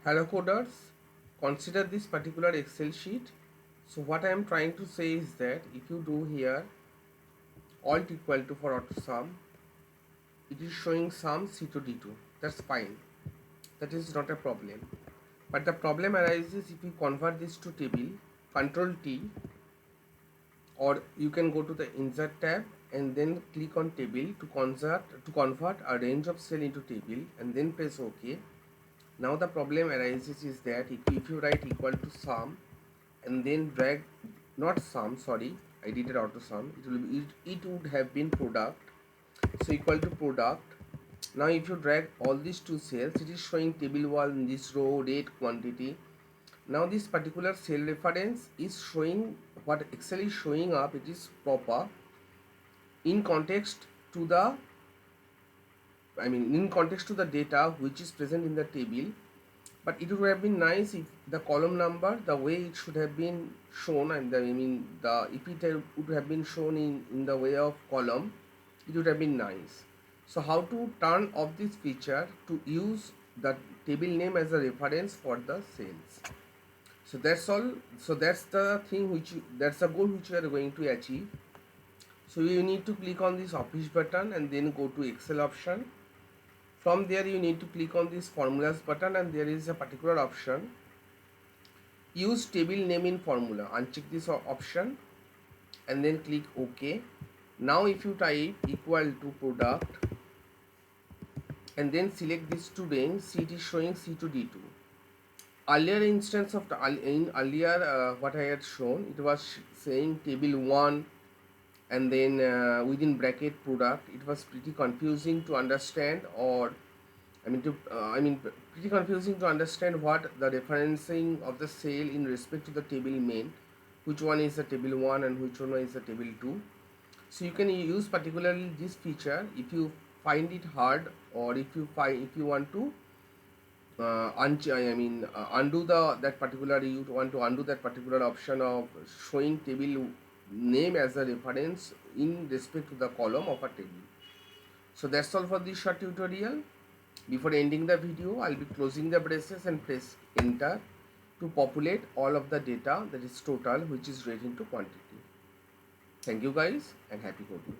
Hello coders, consider this particular Excel sheet. So what I am trying to say is that if you do here alt equal to for auto sum, it is showing sum C to D2. That's fine. That is not a problem. But the problem arises if you convert this to table, Control T, or you can go to the Insert tab and then click on table to convert a range of cell into table and then press OK. Now the problem arises is that if you write equal to sum and then drag, not sum, sorry, I did it auto sum, it would have been product. So equal to product. Now if you drag all these two cells, it is showing table 1 in this row, date, quantity. Now this particular cell reference is showing what Excel is showing up, it is proper in context to the in context to the data which is present in the table. But it would have been nice if the column number, the way it should have been shown, and if it would have been shown in the way of column, it would have been nice. So how to turn off this feature to use the table name as a reference for the cells. So that's all. So that's the thing that's the goal which you are going to achieve. So you need to click on this office button and then go to Excel option. From there you need to click on this formulas button and there is a particular option, use table name in formula. Uncheck this option and then click OK. Now if you type equal to product and then select this to range, see it is showing C to D2. Earlier instance of what I had shown, it was saying table 1 and then within bracket product. It was pretty confusing to understand, or pretty confusing to understand what the referencing of the cell in respect to the table meant, which one is the table 1 and which one is the table 2. So you can use particularly this feature if you find it hard, or if you want to undo that particular, you want to undo that particular option of showing table name as a reference in respect to the column of a table. So that's all for this short tutorial. Before ending the video, I'll be closing the braces and press enter to populate all of the data, that is total, which is relating to quantity. Thank you guys and happy coding.